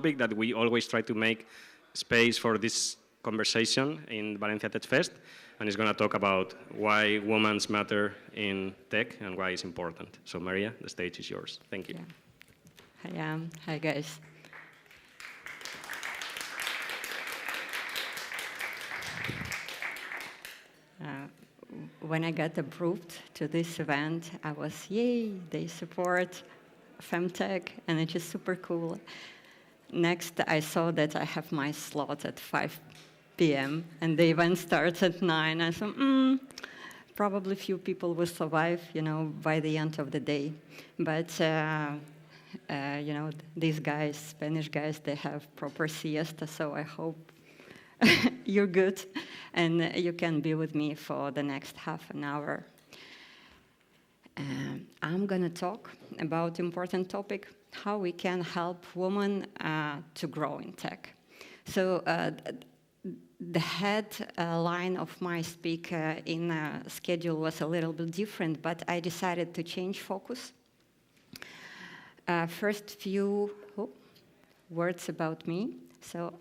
topic that we always try to make space for this conversation in Valencia Tech Fest, and it's going to talk about why women matter in tech and why it's important. So Maria, the stage is yours. Thank you. Yeah. Hi guys. When I got approved to this event, I was, yay, they support femtech, and it's just super cool. Next, I saw that I have my slot at 5 p.m., and the event starts at 9. I thought, probably few people will survive, by the end of the day. But, these guys, Spanish guys, they have proper siesta, so I hope you're good, and you can be with me for the next half an hour. I'm going to talk about important topic, how we can help women to grow in tech. So the headline of my speak in schedule was a little bit different, but I decided to change focus. First few words about me. So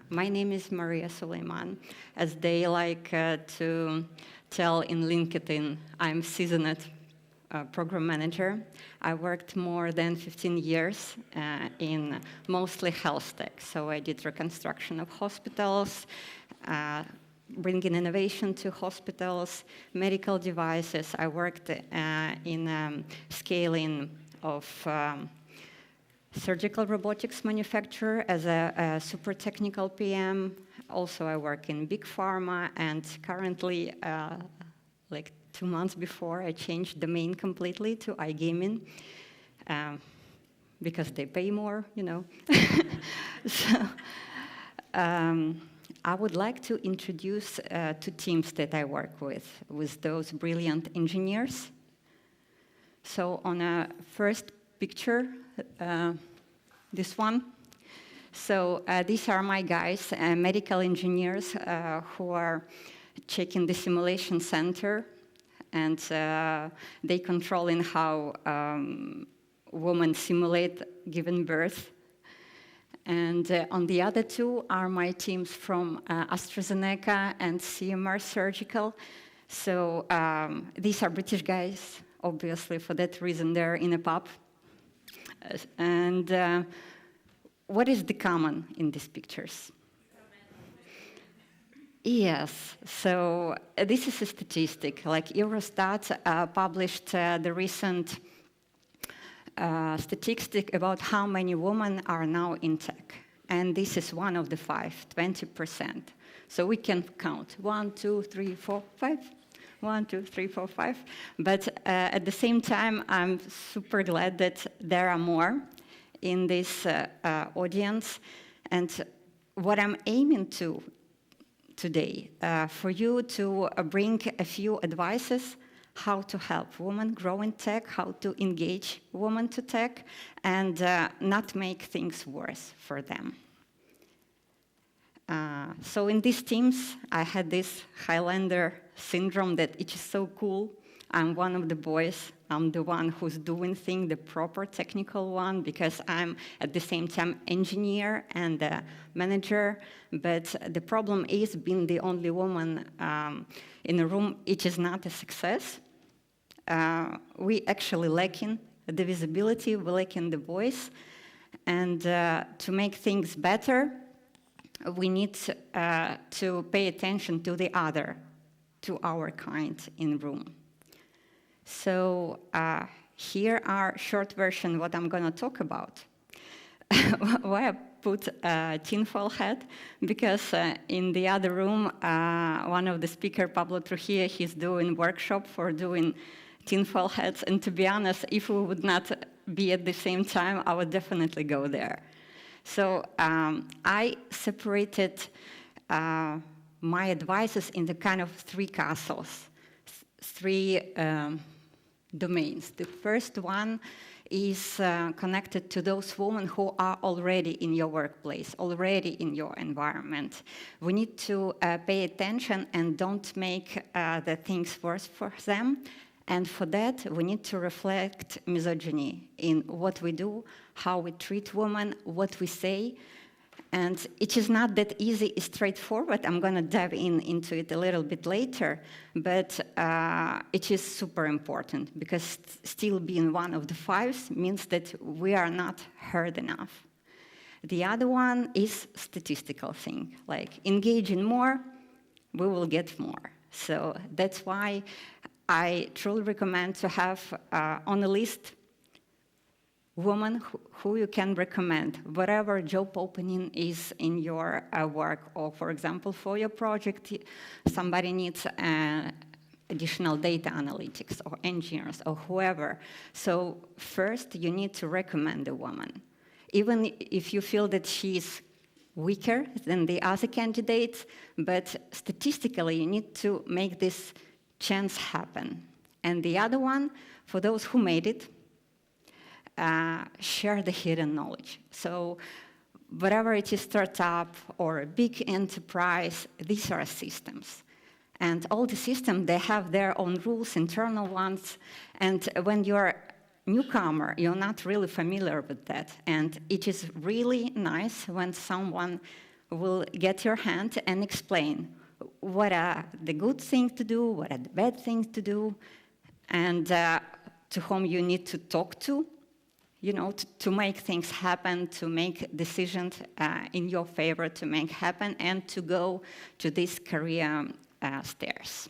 my name is Maria Suleiman. As they like to tell in LinkedIn, I'm seasoned program manager. I worked more than 15 years in mostly health tech. So I did reconstruction of hospitals, bringing innovation to hospitals, medical devices. I worked in scaling of surgical robotics manufacturer as a super technical PM. Also, I work in big pharma, and currently, like 2 months before, I changed domain completely to iGaming because they pay more, So I would like to introduce 2 teams that I work with those brilliant engineers. So on a first picture, this one. So these are my guys, medical engineers who are checking the simulation center, and they controlling how women simulate giving birth. And on the other 2 are my teams from AstraZeneca and CMR Surgical. So these are British guys. Obviously, for that reason, they're in a pub. And what is the common in these pictures? Yes, so this is a statistic. Like Eurostat published the recent statistic about how many women are now in tech. And this is one of the 5, 20%. So we can count 1, 2, 3, 4, 5. 1, 2, 3, 4, 5. But at the same time, I'm super glad that there are more in this audience. And what I'm aiming to today, for you to bring a few advices how to help women grow in tech, how to engage women to tech, and not make things worse for them. So in these teams, I had this Highlander syndrome that it is so cool. I'm one of the boys. I'm the one who's doing things, the proper technical one, because I'm at the same time engineer and manager. But the problem is being the only woman in a room, it is not a success. We actually lacking the visibility, we lacking the voice. And to make things better, we need to pay attention to the other, to our kind in room. So here are short version what I'm going to talk about. Why I put a tinfoil hat? Because in the other room, one of the speaker, Pablo Trujillo, he's doing workshop for doing tinfoil hats. And to be honest, if we would not be at the same time, I would definitely go there. So I separated my advices in the kind of 3 castles, 3 domains. The first one is connected to those women who are already in your workplace, already in your environment. We need to pay attention and don't make the things worse for them. And for that, we need to reflect misogyny in what we do, how we treat women, what we say. And it is not that easy, straightforward. I'm going to dive into it a little bit later. But it is super important, because still being one of the fives means that we are not heard enough. The other one is statistical thing, like engaging more, we will get more. So that's why I truly recommend to have on a list women who you can recommend, whatever job opening is in your work, or for example, for your project, somebody needs additional data analytics or engineers or whoever. So first, you need to recommend a woman. Even if you feel that she's weaker than the other candidates, but statistically, you need to make this chance happen. And the other one, for those who made it, share the hidden knowledge. So whatever it is, startup or a big enterprise, these are systems. And all the systems, they have their own rules, internal ones. And when you're newcomer, you're not really familiar with that. And it is really nice when someone will get your hand and explain what are the good things to do, what are the bad things to do, and to whom you need to talk to, you know, to make things happen, to make decisions in your favor, to make happen, and to go to these career stairs.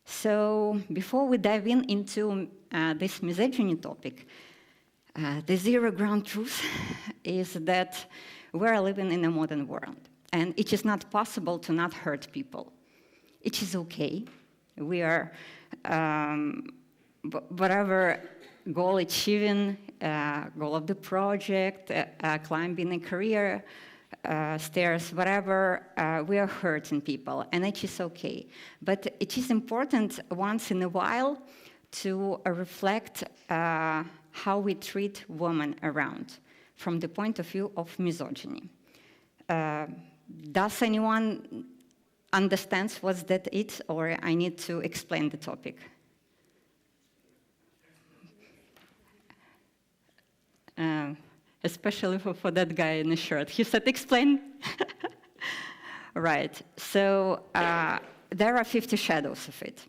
So before we dive into this misogyny topic, the zero ground truth is that we're living in a modern world, and it is not possible to not hurt people. It is okay. We are, whatever goal achieving, goal of the project, climbing a career stairs, whatever, we are hurting people, and it is okay. But it is important once in a while to reflect how we treat women around from the point of view of misogyny. Does anyone understand what that is, or I need to explain the topic? Especially for that guy in the shirt. He said, explain. Right. So there are 50 shadows of it.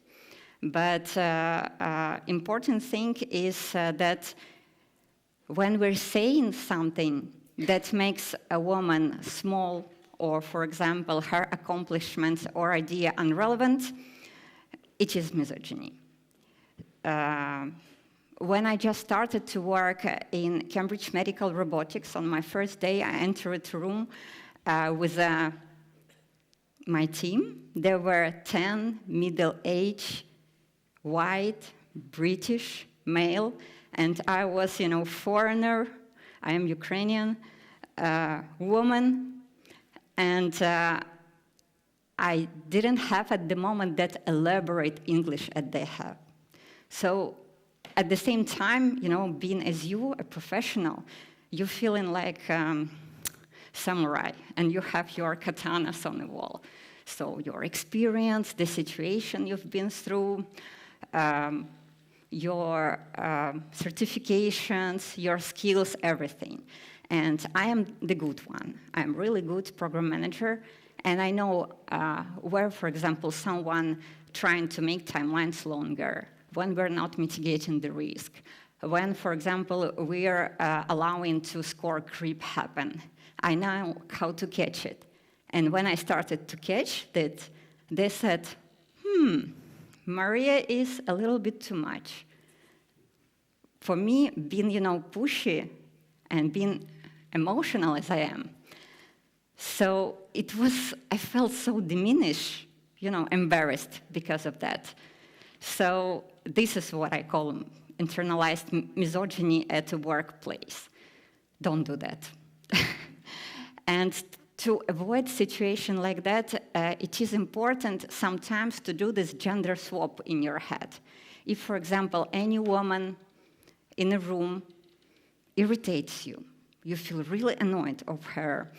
But important thing is that when we're saying something that makes a woman small, or, for example, her accomplishments or idea irrelevant, it is misogyny. When I just started to work in Cambridge Medical Robotics, on my first day, I entered a room with my team. There were 10 middle-aged, white, British, male, and I was, foreigner. I am Ukrainian, woman, and I didn't have at the moment that elaborate English that they have. So at the same time, being as you, a professional, you're feeling like samurai, and you have your katanas on the wall. So your experience, the situation you've been through, your certifications, your skills, everything. And I am the good one. I'm really good program manager, and I know where, for example, someone trying to make timelines longer, when we're not mitigating the risk, when, for example, we are allowing to score creep happen. I know how to catch it. And when I started to catch that, they said, Maria is a little bit too much. For me, being, pushy and being emotional as I am. So I felt so diminished, embarrassed because of that. So this is what I call internalized misogyny at the workplace. Don't do that. And to avoid situation like that, it is important sometimes to do this gender swap in your head. If, for example, any woman in a room irritates you, you feel really annoyed of her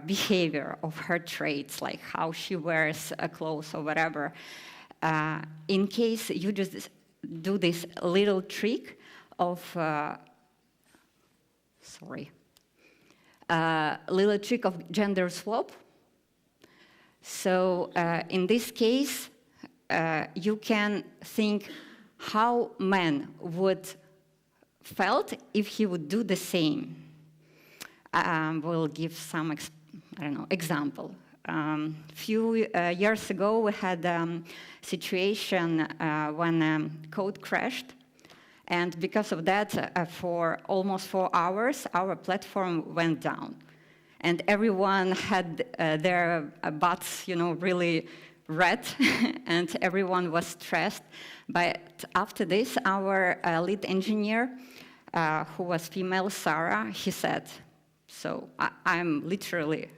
behavior, of her traits, like how she wears clothes or whatever, in case you just do this little trick of, little trick of gender swap. So in this case, you can think how man would felt if he would do the same. We'll give some, example. Few years ago, we had a situation when code crashed. And because of that, for almost 4 hours, our platform went down. And everyone had their butts, really red, and everyone was stressed. But after this, our lead engineer, who was female, Sarah, he said, so I'm literally,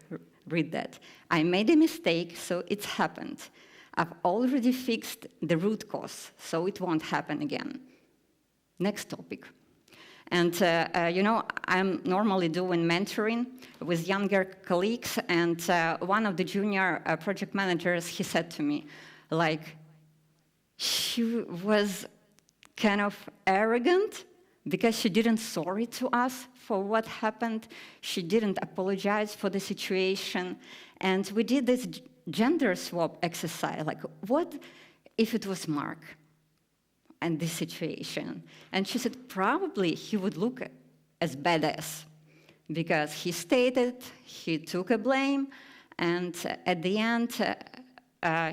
read that, I made a mistake, so it's happened. I've already fixed the root cause, so it won't happen again. Next topic. And, I'm normally doing mentoring with younger colleagues, and one of the junior project managers, he said to me, she was kind of arrogant because she didn't sorry to us for what happened. She didn't apologize for the situation. And we did this gender swap exercise, what if it was Mark and this situation? And she said, probably he would look as badass because he stated, he took a blame, and at the end,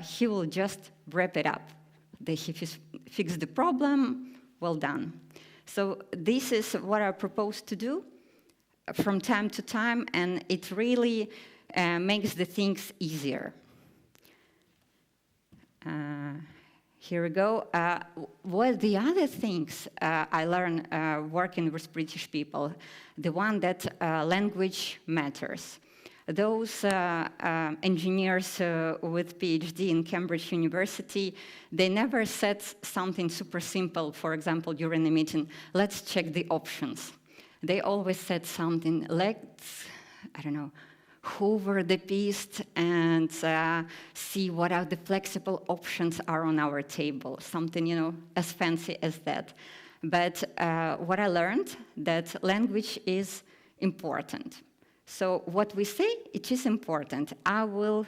he will just wrap it up. He fixed the problem, well done. So this is what I propose to do from time to time, and it really makes the things easier. Here we go. What the other things I learned working with British people? The one that language matters. Those engineers with PhD in Cambridge University, they never said something super simple, for example, during the meeting, let's check the options. They always said something, let's, hoover the piece and see what are the flexible options are on our table, something, as fancy as that. But what I learned, that language is important. So what we say, it is important. I will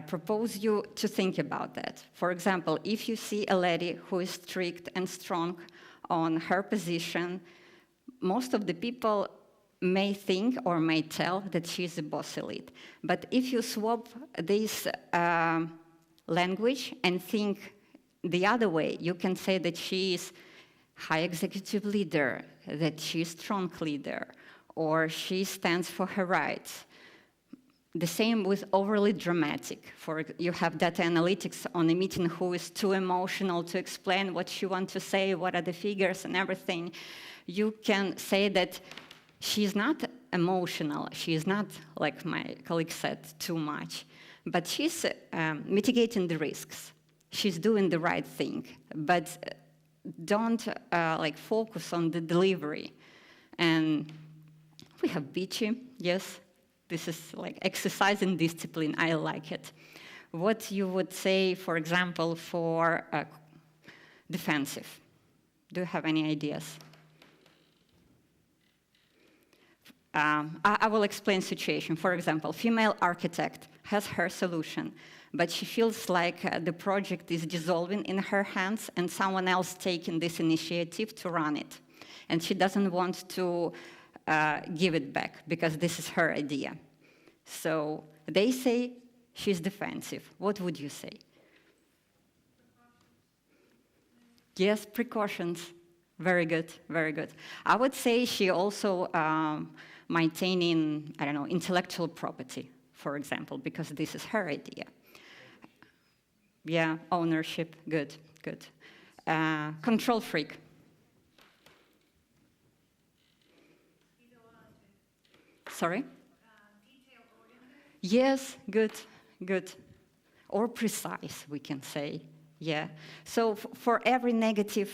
propose you to think about that. For example, if you see a lady who is strict and strong on her position, most of the people may think or may tell that she's a boss elite. But if you swap this language and think the other way, you can say that she is high executive leader, that she's strong leader, or she stands for her rights. The same with overly dramatic. You have data analytics on a meeting who is too emotional to explain what you want to say, what are the figures and everything. You can say that she's not emotional, she is not, like my colleague said, too much, but she's mitigating the risks. She's doing the right thing, but don't focus on the delivery. And we have beachy, yes. This is like exercise in discipline, I like it. What you would say, for example, for defensive? Do you have any ideas? I will explain situation. For example, female architect has her solution, but she feels like the project is dissolving in her hands and someone else taking this initiative to run it. And she doesn't want to give it back because this is her idea. So they say she's defensive. What would you say? Yes, precautions. Very good, very good. I would say she also maintaining, intellectual property, for example, because this is her idea. Yeah, ownership, good, good. Control freak. Sorry? Yes, good, good. Or precise, we can say. Yeah. So for every negative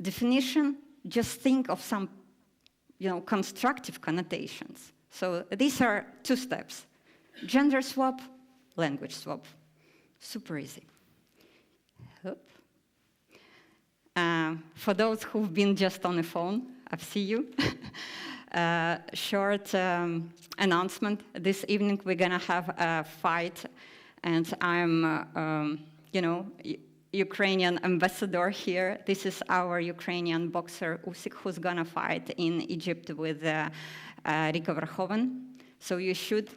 definition, just think of some, constructive connotations. So these are 2 steps. Gender swap, language swap. Super easy. Oop. For those who've been just on the phone, I see you. Short announcement. This evening we're gonna have a fight, and I'm, Ukrainian ambassador here. This is our Ukrainian boxer Usyk, who's gonna fight in Egypt with Rika Verhoeven. So you should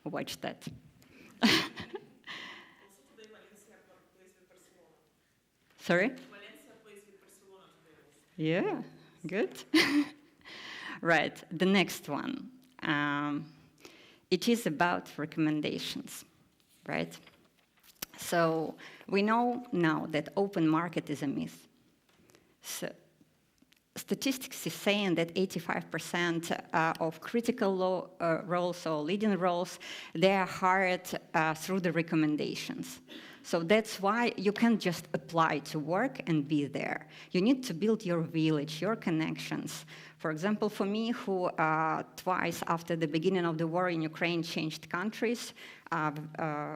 watch that. Sorry? Valencia plays with Barcelona today. Yeah, good. Right, the next one. It is about recommendations, right? So we know now that open market is a myth. So statistics is saying that 85% of critical roles or leading roles, they are hired through the recommendations. So that's why you can't just apply to work and be there. You need to build your village, your connections. For example, for me, who twice after the beginning of the war in Ukraine changed countries,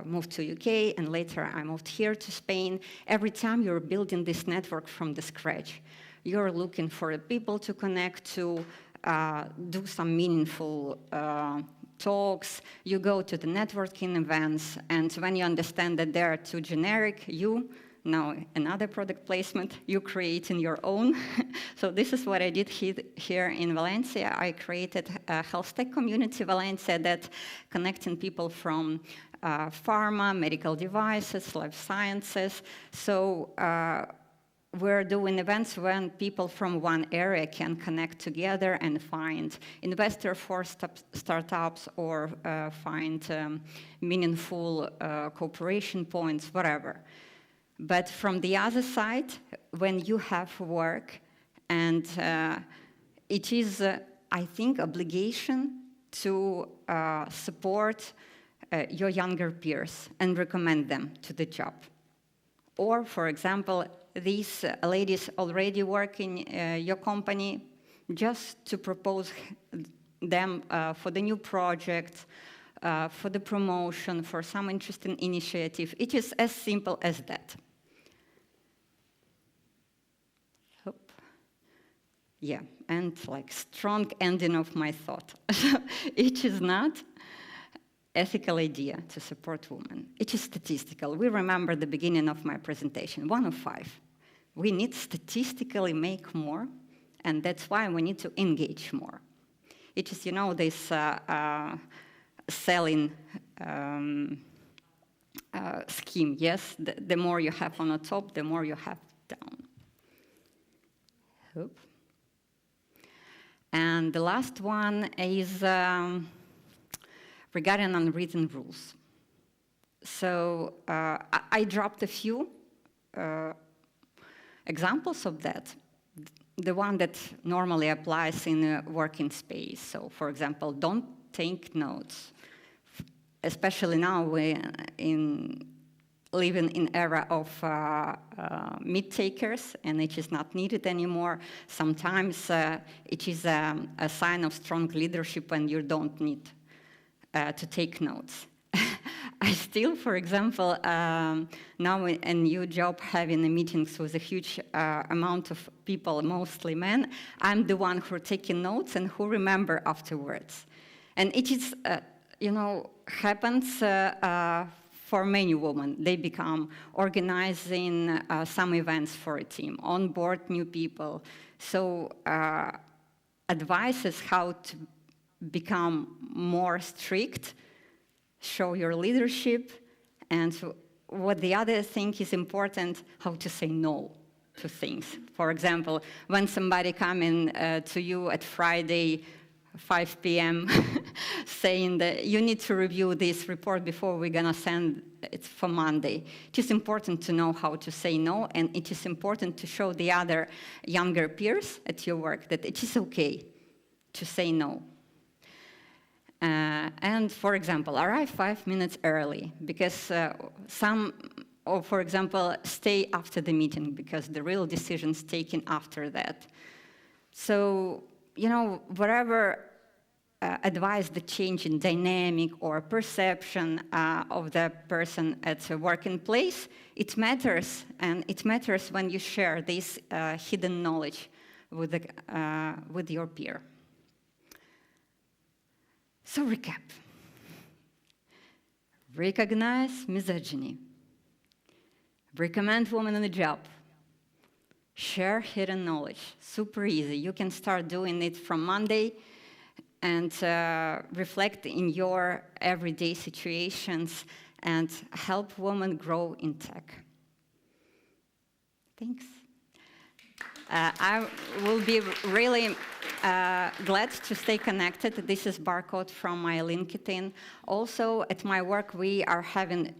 moved to UK, and later I moved here to Spain, every time you're building this network from the scratch. You're looking for people to connect to, do some meaningful talks, you go to the networking events, and when you understand that they are too generic, now another product placement, you creating your own. So this is what I did here in Valencia. I created a Healthtech Community Valencia that connecting people from pharma, medical devices, life sciences. So we're doing events when people from one area can connect together and find investor for startups or find meaningful cooperation points, whatever. But from the other side, when you have work, and it is, I think, obligation to support your younger peers and recommend them to the job. Or, for example, these ladies already work in your company, just to propose them for the new project, for the promotion, for some interesting initiative. It is as simple as that. Yeah, and like strong ending of my thought. It is not ethical idea to support women. It is statistical. We remember the beginning of my presentation, 1 of 5. We need statistically make more, and that's why we need to engage more. It is, this selling scheme, yes? The more you have on the top, the more you have down. Oop. And the last one is regarding unwritten rules. So I dropped a few examples of that. The one that normally applies in a working space. So, for example, don't take notes, especially now we're living in era of meat takers, and it is not needed anymore. Sometimes it is a sign of strong leadership when you don't need to take notes. I still, for example, now in a new job, having a meetings with a huge amount of people, mostly men, I'm the one who are taking notes and who remember afterwards. And it is, happens for many women. They become organizing some events for a team, onboard new people. So advice is how to become more strict, show your leadership, and so what the other thing is important, how to say no to things. For example, when somebody coming to you at Friday, 5 p.m., saying that you need to review this report before we're gonna send it for Monday. It is important to know how to say no, and it is important to show the other younger peers at your work that it is okay to say no. And, for example, arrive 5 minutes early, because or for example, stay after the meeting, because the real decision's taken after that. So, wherever advise the change in dynamic or perception of the person at the working place, it matters, and it matters when you share this hidden knowledge with your peer. So recap. Recognize misogyny. Recommend women on the job. Share hidden knowledge. Super easy. You can start doing it from Monday and reflect in your everyday situations and help women grow in tech. Thanks. I will be really glad to stay connected. This is Barcode from my LinkedIn. Also, at my work, we are having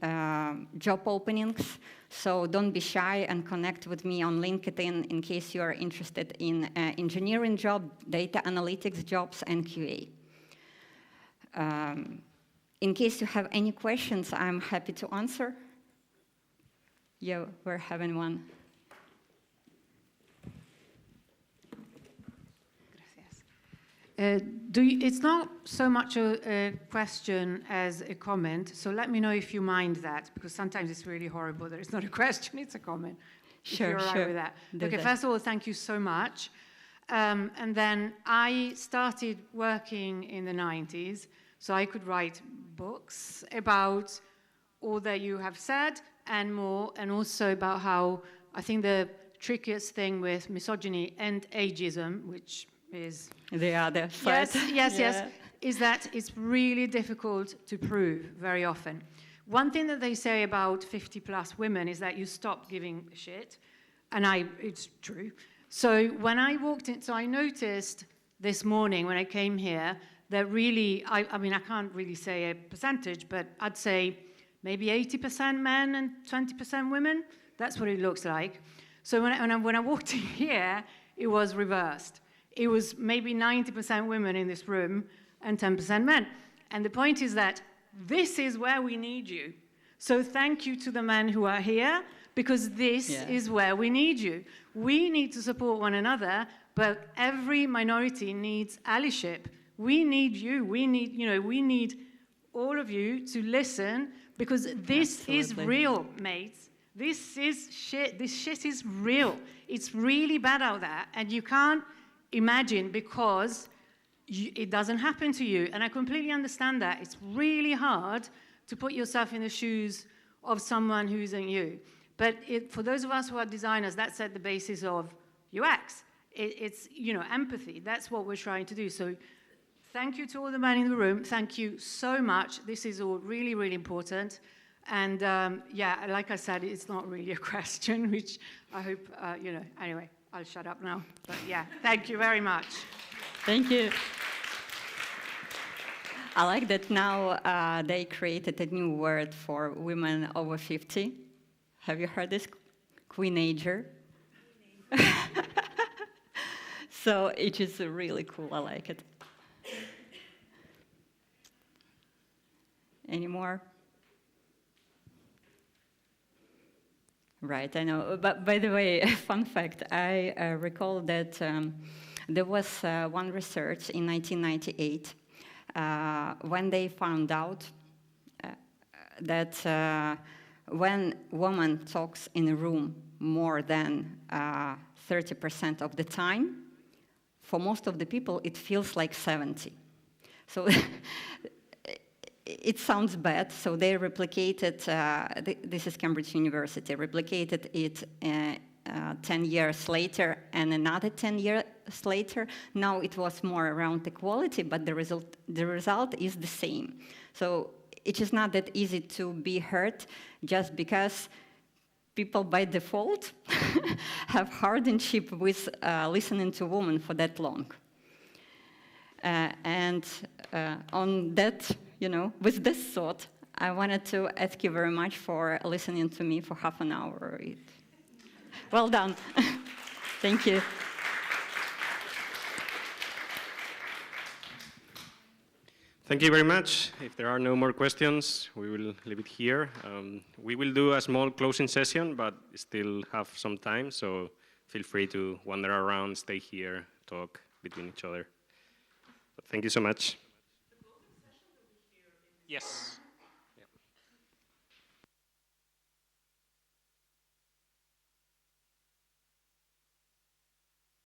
job openings, so don't be shy and connect with me on LinkedIn in case you are interested in engineering job, data analytics jobs, and QA. In case you have any questions, I'm happy to answer. Yeah, we're having one. It's not so much a question as a comment, so let me know if you mind that, because sometimes it's really horrible that it's not a question, it's a comment. Sure, if you're all right with that. Okay, first of all, thank you so much. And then I started working in the 90s, so I could write books about all that you have said and more, and also about how I think the trickiest thing with misogyny and ageism, which is the other side. Yes, is that it's really difficult to prove very often. One thing that they say about 50-plus women is that you stop giving a shit, and it's true. So when I walked in, so I noticed this morning when I came here that really, I mean, I can't really say a percentage, but I'd say maybe 80% men and 20% women. That's what it looks like. So when I walked in here, it was reversed. It was maybe 90% women in this room and 10% men. And the point is that this is where we need you. So thank you to the men who are here, because this is where we need you. We need to support one another, but every minority needs allyship. We need you. We need all of you to listen, because this is real, mates. This is shit. This shit is real. It's really bad out there, and you can't imagine, because it doesn't happen to you. And I completely understand that. It's really hard to put yourself in the shoes of someone who isn't you. But for those of us who are designers, that's at the basis of UX. It's empathy. That's what we're trying to do. So thank you to all the men in the room. Thank you so much. This is all really, really important. And like I said, it's not really a question, which I hope, anyway. I'll shut up now. But yeah, thank you very much. Thank you. I like that now they created a new word for women over 50. Have you heard this? Queenager. So it is really cool. I like it. Any more? Right, I know. But by the way, fun fact, I recall that there was one research in 1998 when they found out that when a woman talks in a room more than 30% of the time, for most of the people, it feels like 70. So it sounds bad, so they replicated, this is Cambridge University, replicated it 10 years later and another 10 years later. Now it was more around equality, but the result is the same. So it is not that easy to be heard just because people by default have hardship with listening to women for that long. And on that, with this thought, I wanted to ask you very much for listening to me for half an hour. Well done. Thank you. Thank you very much. If there are no more questions, we will leave it here. We will do a small closing session, but still have some time, so feel free to wander around, stay here, talk between each other. But thank you so much. Yes.